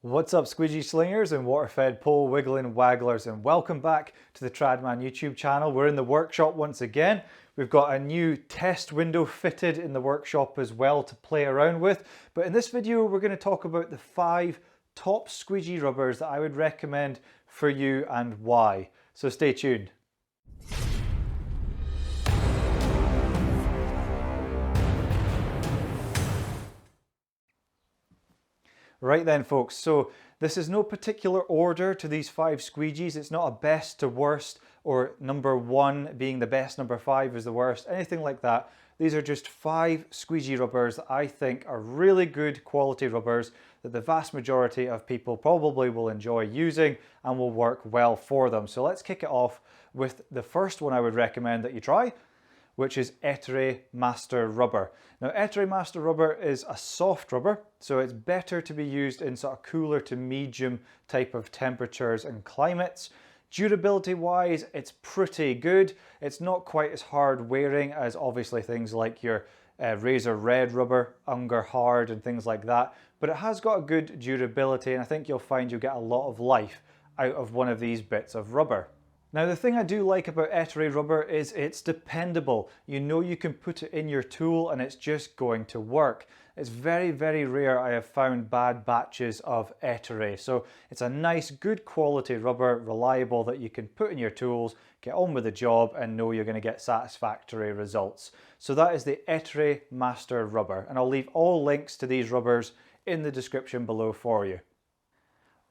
What's up, squeegee slingers and water-fed pole wiggling wagglers, and welcome back to the Tradman YouTube channel. We're in the workshop once again. We've got a new test window fitted in the workshop as well to play around with. But in this video, we're going to talk about the 5 top squeegee rubbers that I would recommend for you and why. So stay tuned. Right then folks, so this is no particular order to these 5 squeegees. It's not a best to worst or number 1 being the best, number 5 is the worst, anything like that. These are just 5 squeegee rubbers that I think are really good quality rubbers that the vast majority of people probably will enjoy using and will work well for them. So let's kick it off with the first one I would recommend that you try, which is Etre Master Rubber. Now Etre Master Rubber is a soft rubber, so it's better to be used in sort of cooler to medium type of temperatures and climates. Durability wise, it's pretty good. It's not quite as hard wearing as obviously things like your Razor Red rubber, Unger Hard and things like that, but it has got a good durability, and I think you'll find you'll get a lot of life out of one of these bits of rubber. Now the thing I do like about Etre rubber is it's dependable. You know you can put it in your tool and it's just going to work. It's very, very rare I have found bad batches of Etre. So it's a nice, good quality rubber, reliable, that you can put in your tools, get on with the job and know you're going to get satisfactory results. So that is the Etre Master Rubber, and I'll leave all links to these rubbers in the description below for you.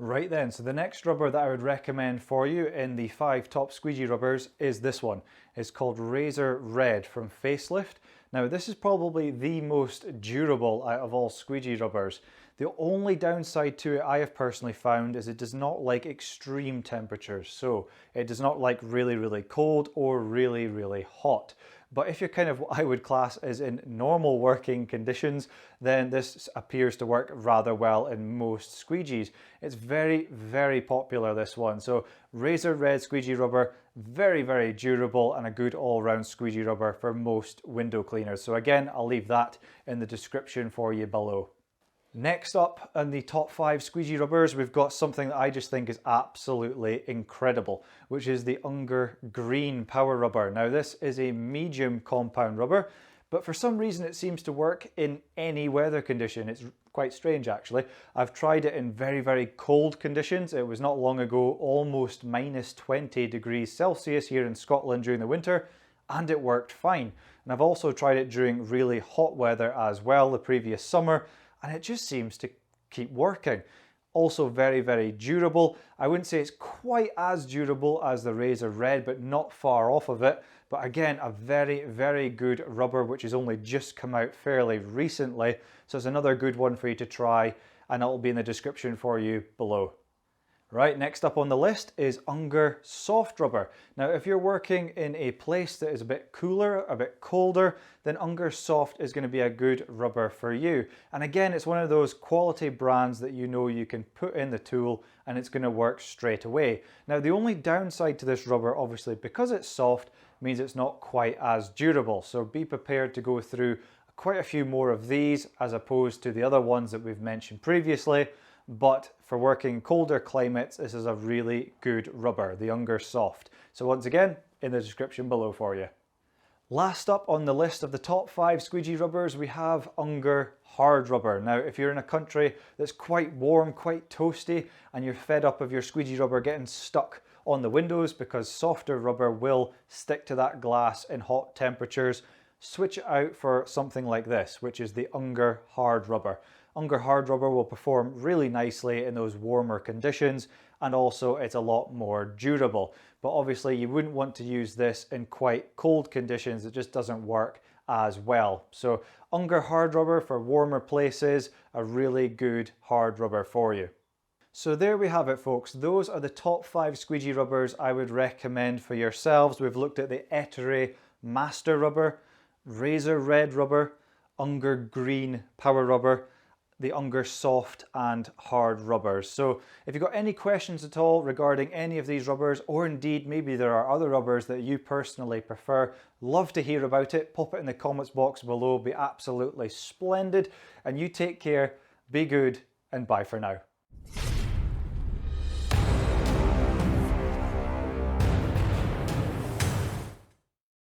Right then, so the next rubber that I would recommend for you in the 5 top squeegee rubbers is this one. It's called Razor Red from Facelift. Now this is probably the most durable out of all squeegee rubbers. The only downside to it I have personally found is it does not like extreme temperatures. So it does not like really, really cold or really, really hot. But if you're kind of what I would class as in normal working conditions, then this appears to work rather well in most squeegees. It's very, very popular, this one. So Razor Red squeegee rubber, very, very durable and a good all-round squeegee rubber for most window cleaners. So again, I'll leave that in the description for you below. Next up on the top 5 squeegee rubbers, we've got something that I just think is absolutely incredible, which is the Unger Green Power Rubber. Now this is a medium compound rubber, but for some reason it seems to work in any weather condition. It's quite strange actually. I've tried it in very, very cold conditions. It was not long ago almost minus 20 degrees Celsius here in Scotland during the winter, and it worked fine. And I've also tried it during really hot weather as well the previous summer, and it just seems to keep working. Also very, very durable. I wouldn't say it's quite as durable as the Razor Red, but not far off of it. But again, a very, very good rubber, which has only just come out fairly recently. So it's another good one for you to try, and it'll be in the description for you below. Right, next up on the list is Unger Soft Rubber. Now, if you're working in a place that is a bit cooler, a bit colder, then Unger Soft is going to be a good rubber for you. And again, it's one of those quality brands that you know you can put in the tool and it's going to work straight away. Now, the only downside to this rubber, obviously, because it's soft, means it's not quite as durable. So be prepared to go through quite a few more of these as opposed to the other ones that we've mentioned previously. But for working colder climates, this is a really good rubber, the Unger Soft. So once again, in the description below for you. Last up on the list of the top 5 squeegee rubbers, we have Unger Hard Rubber. Now, if you're in a country that's quite warm, quite toasty, and you're fed up of your squeegee rubber getting stuck on the windows because softer rubber will stick to that glass in hot temperatures, switch it out for something like this, which is the Unger Hard Rubber. Unger Hard Rubber will perform really nicely in those warmer conditions, and also it's a lot more durable. But obviously you wouldn't want to use this in quite cold conditions. It just doesn't work as well. So Unger Hard Rubber for warmer places, a really good hard rubber for you. So there we have it, folks. Those are the top 5 squeegee rubbers I would recommend for yourselves. We've looked at the Etre Master Rubber, Razor Red Rubber, Unger Green Power Rubber, the Unger Soft and Hard rubbers. So if you've got any questions at all regarding any of these rubbers, or indeed maybe there are other rubbers that you personally prefer, love to hear about it. Pop it in the comments box below, be absolutely splendid. And you take care, be good, and bye for now.